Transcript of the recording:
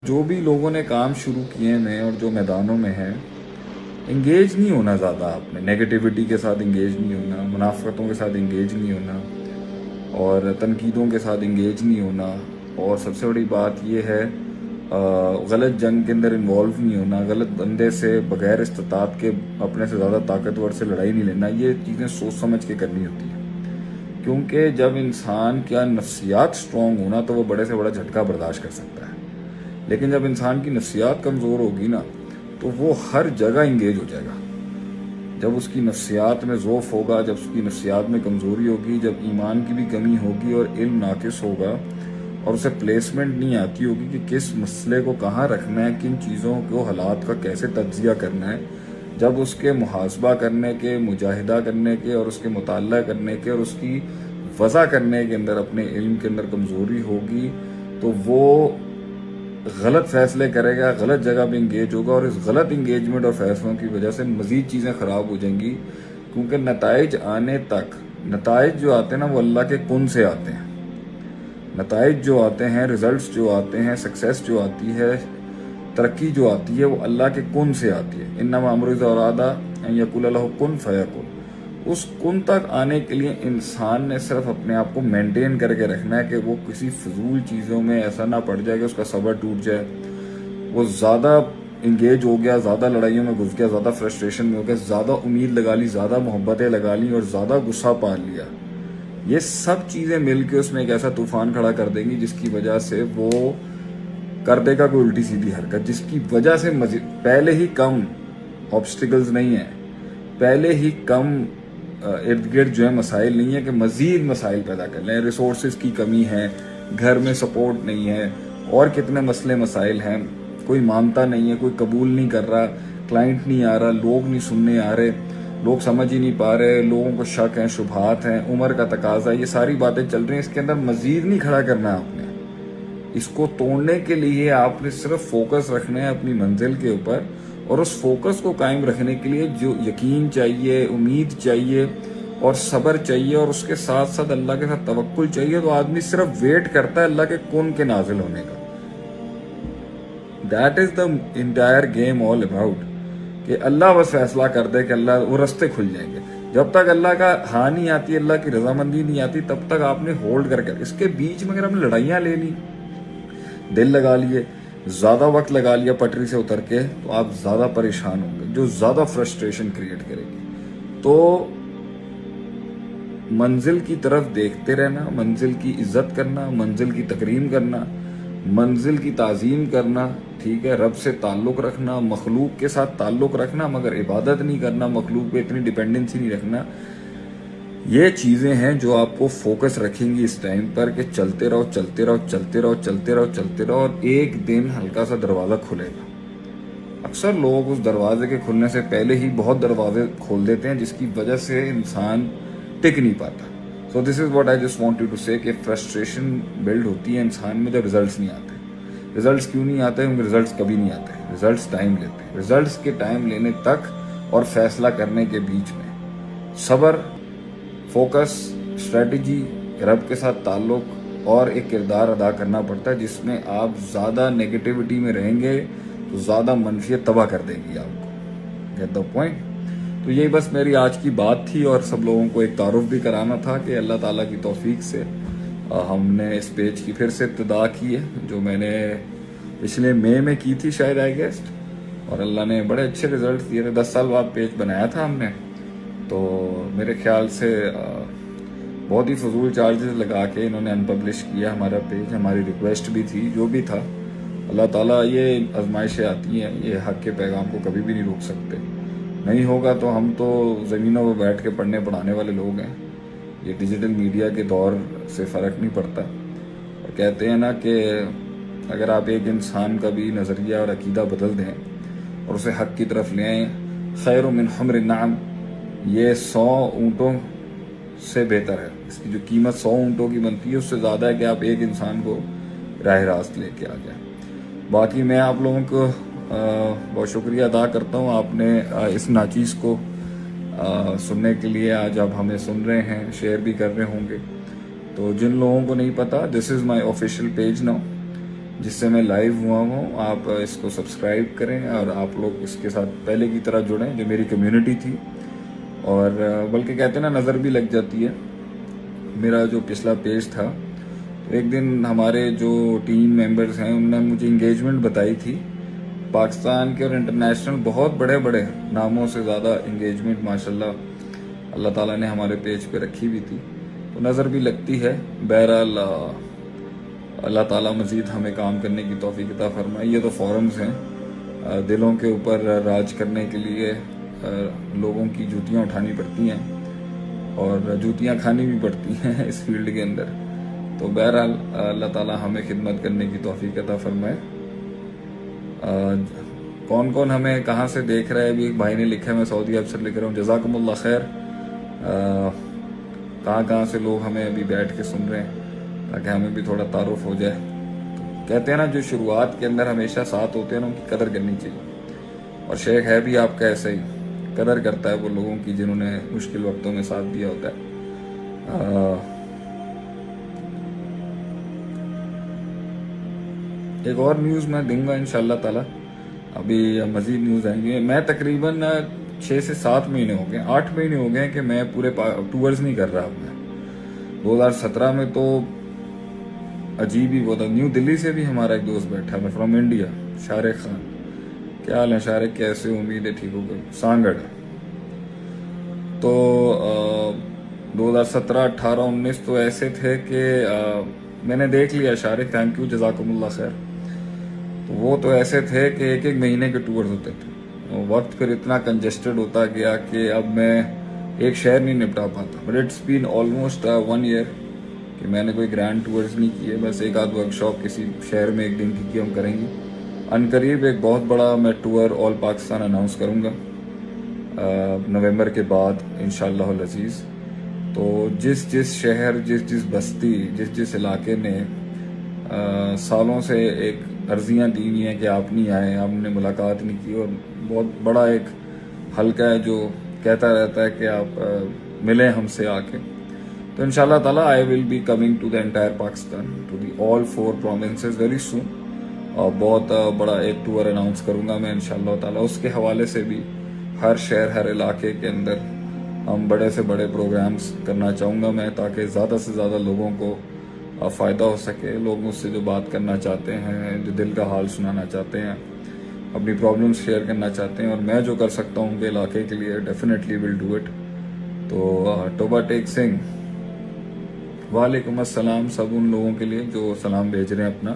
جو بھی لوگوں نے کام شروع کیے ہیں اور جو میدانوں میں ہیں، انگیج نہیں ہونا زیادہ، آپ نے نیگیٹیوٹی کے ساتھ انگیج نہیں ہونا، منافقتوں کے ساتھ انگیج نہیں ہونا، اور تنقیدوں کے ساتھ انگیج نہیں ہونا، اور سب سے بڑی بات یہ ہے غلط جنگ کے اندر انوالو نہیں ہونا، غلط بندے سے بغیر استطاعت کے اپنے سے زیادہ طاقتور سے لڑائی نہیں لینا۔ یہ چیزیں سوچ سمجھ کے کرنی ہوتی ہیں، کیونکہ جب انسان کا نفسیات سٹرونگ ہونا تو وہ بڑے سے بڑا جھٹکا برداشت کر سکتا ہے، لیکن جب انسان کی نفسیات کمزور ہوگی نا تو وہ ہر جگہ انگیج ہو جائے گا۔ جب اس کی نفسیات میں ضعف ہوگا، جب اس کی نفسیات میں کمزوری ہوگی، جب ایمان کی بھی کمی ہوگی اور علم ناقص ہوگا اور اسے پلیسمنٹ نہیں آتی ہوگی کہ کس مسئلے کو کہاں رکھنا ہے، کن چیزوں کو حالات کا کیسے تجزیہ کرنا ہے، جب اس کے محاسبہ کرنے کے، مجاہدہ کرنے کے اور اس کے مطالعہ کرنے کے اور اس کی وضع کرنے کے اندر اپنے علم کے اندر کمزوری ہوگی، تو وہ غلط فیصلے کرے گا، غلط جگہ پہ انگیج ہوگا، اور اس غلط انگیجمنٹ اور فیصلوں کی وجہ سے مزید چیزیں خراب ہو جائیں گی، کیونکہ نتائج آنے تک، نتائج جو آتے ہیں نا وہ اللہ کے کن سے آتے ہیں۔ نتائج جو آتے ہیں، ریزلٹس جو آتے ہیں، سکسیس جو آتی ہے، ترقی جو آتی ہے، وہ اللہ کے کن سے آتی ہے۔ انما امرہ اذا اراد ان یقول له کن فیکن۔ اس کن تک آنے کے لیے انسان نے صرف اپنے آپ کو مینٹین کر کے رکھنا ہے کہ وہ کسی فضول چیزوں میں ایسا نہ پڑ جائے کہ اس کا صبر ٹوٹ جائے، وہ زیادہ انگیج ہو گیا، زیادہ لڑائیوں میں گھس گیا، زیادہ فرسٹریشن میں ہو گیا، زیادہ امید لگا لی، زیادہ محبتیں لگا لی اور زیادہ غصہ پال لیا۔ یہ سب چیزیں مل کے اس میں ایک ایسا طوفان کھڑا کر دیں گی جس کی وجہ سے وہ کر دے گا کوئی الٹی سیدھی حرکت، جس کی وجہ سے پہلے ہی کم آبسٹیکلز نہیں ہیں، پہلے ہی کم ارد گرد جو ہے مسائل نہیں ہے کہ مزید مسائل پیدا کر لیں۔ ریسورسز کی کمی ہے، گھر میں سپورٹ نہیں ہے، اور کتنے مسئلے مسائل ہیں، کوئی مانتا نہیں ہے، کوئی قبول نہیں کر رہا، کلائنٹ نہیں آ رہا، لوگ نہیں سننے آ رہے، لوگ سمجھ ہی نہیں پا رہے، لوگوں کو شک ہیں، شبہات ہیں، عمر کا تقاضا، یہ ساری باتیں چل رہی ہیں۔ اس کے اندر مزید نہیں کھڑا کرنا ہے آپ نے۔ اس کو توڑنے کے لیے آپ نے صرف فوکس رکھنا ہے اپنی منزل کے اوپر، اور اس فوکس کو قائم رکھنے کے لیے جو یقین چاہیے، امید چاہیے اور صبر چاہیے، اور اس کے ساتھ ساتھ اللہ کے ساتھ توکل چاہیے، تو آدمی صرف ویٹ کرتا ہے اللہ کے کون کے نازل ہونے کا۔ That is the entire game all about, کہ اللہ بس فیصلہ کر دے کہ اللہ وہ رستے کھل جائیں گے۔ جب تک اللہ کا ہاں نہیں آتی، اللہ کی رضامندی نہیں آتی، تب تک آپ نے ہولڈ کر کے، اس کے بیچ میں اگر ہم نے لڑائیاں لے لی، دل لگا لیے، زیادہ وقت لگا لیا پٹری سے اتر کے، تو آپ زیادہ پریشان ہوں گے، جو زیادہ فرسٹریشن کریٹ کرے گی۔ تو منزل کی طرف دیکھتے رہنا، منزل کی عزت کرنا، منزل کی تکریم کرنا، منزل کی تعظیم کرنا، ٹھیک ہے، رب سے تعلق رکھنا، مخلوق کے ساتھ تعلق رکھنا مگر عبادت نہیں کرنا، مخلوق پہ اتنی ڈیپینڈنسی نہیں رکھنا۔ یہ چیزیں ہیں جو آپ کو فوکس رکھیں گی اس ٹائم پر کہ چلتے رہو، چلتے رہو، چلتے رہو، چلتے رہو، چلتے رہو، اور ایک دن ہلکا سا دروازہ کھلے گا۔ اکثر لوگ اس دروازے کے کھلنے سے پہلے ہی بہت دروازے کھول دیتے ہیں، جس کی وجہ سے انسان ٹک نہیں پاتا۔ So this is what I just want you to say, کہ فرسٹریشن بلڈ ہوتی ہے انسان میں جب ریزلٹس نہیں آتے۔ ریزلٹس کیوں نہیں آتے؟ کیونکہ ریزلٹس کبھی نہیں آتے، ریزلٹس ٹائم لیتے ہیں۔ ریزلٹس کے ٹائم لینے تک اور فیصلہ کرنے کے بیچ میں صبر، فوکس، اسٹریٹجی، رب کے ساتھ تعلق اور ایک کردار ادا کرنا پڑتا ہے، جس میں آپ زیادہ نیگیٹیوٹی میں رہیں گے تو زیادہ منفیت تباہ کر دے گی آپ کو۔ Get the point? تو یہی بس میری آج کی بات تھی، اور سب لوگوں کو ایک تعارف بھی کرانا تھا کہ اللہ تعالیٰ کی توفیق سے ہم نے اس پیج کی پھر سے ابتدا کی ہے، جو میں نے پچھلے مئی میں کی تھی شاید، آئی گیسٹ، اور اللہ نے بڑے اچھے ریزلٹس دیے تھے۔ 10 سال بعد پیج بنایا تھا ہم نے، تو میرے خیال سے بہت ہی فضول چارجز لگا کے انہوں نے انپبلش کیا ہمارا پیج۔ ہماری ریکویسٹ بھی تھی، جو بھی تھا۔ اللہ تعالیٰ، یہ آزمائشیں آتی ہیں، یہ حق کے پیغام کو کبھی بھی نہیں روک سکتے۔ نہیں ہوگا تو ہم تو زمینوں پہ بیٹھ کے پڑھنے پڑھانے والے لوگ ہیں، یہ ڈیجیٹل میڈیا کے دور سے فرق نہیں پڑتا۔ اور کہتے ہیں نا کہ اگر آپ ایک انسان کا بھی نظریہ اور عقیدہ بدل دیں اور اسے حق کی طرف لے آئیں، خیر من حمر النعم، یہ 100 اونٹوں سے بہتر ہے۔ اس کی جو قیمت 100 اونٹوں کی بنتی ہے، اس سے زیادہ ہے کہ آپ ایک انسان کو راہ راست لے کے آ جائیں۔ باقی میں آپ لوگوں کو بہت شکریہ ادا کرتا ہوں، آپ نے اس ناچیز کو سننے کے لیے آج آپ ہمیں سن رہے ہیں، شیئر بھی کر رہے ہوں گے۔ تو جن لوگوں کو نہیں پتا، دس از مائی آفیشیل پیج ناؤ، جس سے میں لائیو ہوا ہوں، آپ اس کو سبسکرائب کریں اور آپ لوگ اس کے ساتھ پہلے کی طرح جڑیں، جو میری کمیونٹی تھی، اور بلکہ کہتے ہیں نا نظر بھی لگ جاتی ہے۔ میرا جو پچھلا پیج تھا، تو ایک دن ہمارے جو ٹیم ممبرز ہیں انہوں نے مجھے انگیجمنٹ بتائی تھی پاکستان کے اور انٹرنیشنل بہت بڑے بڑے ناموں سے زیادہ انگیجمنٹ ماشاءاللہ اللہ تعالیٰ نے ہمارے پیج پہ رکھی ہوئی تھی، تو نظر بھی لگتی ہے۔ بہرحال اللہ تعالیٰ مزید ہمیں کام کرنے کی توفیق عطا فرمائے۔ یہ تو فورمز ہیں، دلوں کے اوپر راج کرنے کے لیے لوگوں کی جوتیاں اٹھانی پڑتی ہیں اور جوتیاں کھانی بھی پڑتی ہیں اس فیلڈ کے اندر، تو بہرحال اللہ تعالیٰ ہمیں خدمت کرنے کی توفیق عطا فرمائے۔ کون کون ہمیں کہاں سے دیکھ رہا ہے؟ ابھی ایک بھائی نے لکھا ہے، میں سعودی عرب سے لکھ رہا ہوں، جزاکم اللہ خیر۔ کہاں سے لوگ ہمیں ابھی بیٹھ کے سن رہے ہیں تاکہ ہمیں بھی تھوڑا تعارف ہو جائے۔ کہتے ہیں نا جو شروعات کے اندر ہمیشہ ساتھ ہوتے ہیں نا ان کی قدر کرنی چاہیے، اور شیخ ہے بھی آپ کا ایسا ہی، قدر کرتا ہے وہ لوگوں کی جنہوں نے مشکل وقتوں میں ساتھ دیا ہوتا ہے۔ ایک اور نیوز میں دوں گا انشاءاللہ تعالی، ابھی مزید نیوز آئیں گی۔ میں تقریباً 6 سے 7 مہینے ہو گئے، 8 مہینے ہو گئے کہ میں پورے ٹورز نہیں کر رہا۔ میں 2017 میں تو عجیب ہی بہت، نیو دلی سے بھی ہمارا ایک دوست بیٹھا ہے فرام انڈیا، شارق خان۔ کیا حال ہے شارق، کیسے؟ امید ہے ٹھیک ہوگا، سانگڑ۔ تو 2017 18 19 تو ایسے تھے کہ میں نے دیکھ لیا شارق، تھینک یو جزاکم اللہ خیر۔ تو وہ تو ایسے تھے کہ ایک مہینے کے ٹورز ہوتے تھے، وقت پھر اتنا کنجسٹڈ ہوتا گیا کہ اب میں ایک شہر نہیں نپٹا پاتا۔ But it's been almost 1 year کہ میں نے کوئی گرینڈ ٹورز نہیں کیے، بس ایک آدھ ورک شاپ کسی شہر میں 1 دن کی ہم کریں گے۔ ان قریب ایک بہت بڑا میں ٹور آل پاکستان اناؤنس کروں گا نومبر کے بعد انشاءاللہ العزیز۔ تو جس شہر، جس بستی، جس علاقے نے سالوں سے ایک عرضیاں دی ہوئی ہیں کہ آپ نہیں آئے، آپ نے ملاقات نہیں کی، اور بہت بڑا ایک حلقہ ہے جو کہتا رہتا ہے کہ آپ ملیں ہم سے آ کے، تو انشاءاللہ تعالیٰ I will be coming to the entire Pakistan, to the all 4 provinces very soon, اور بہت بڑا ایک ٹور اناؤنس کروں گا میں انشاءاللہ تعالیٰ۔ اس کے حوالے سے بھی ہر شہر، ہر علاقے کے اندر ہم بڑے سے بڑے پروگرامز کرنا چاہوں گا میں، تاکہ زیادہ سے زیادہ لوگوں کو فائدہ ہو سکے۔ لوگ مجھ سے جو بات کرنا چاہتے ہیں، جو دل کا حال سنانا چاہتے ہیں، اپنی پرابلمز شیئر کرنا چاہتے ہیں، اور میں جو کر سکتا ہوں کہ علاقے کے لیے ڈیفینیٹلی ول ڈو اٹ۔ تو توبہ ٹیک سنگھ، وعلیکم السلام سب ان لوگوں کے لیے جو سلام بھیج رہے ہیں اپنا۔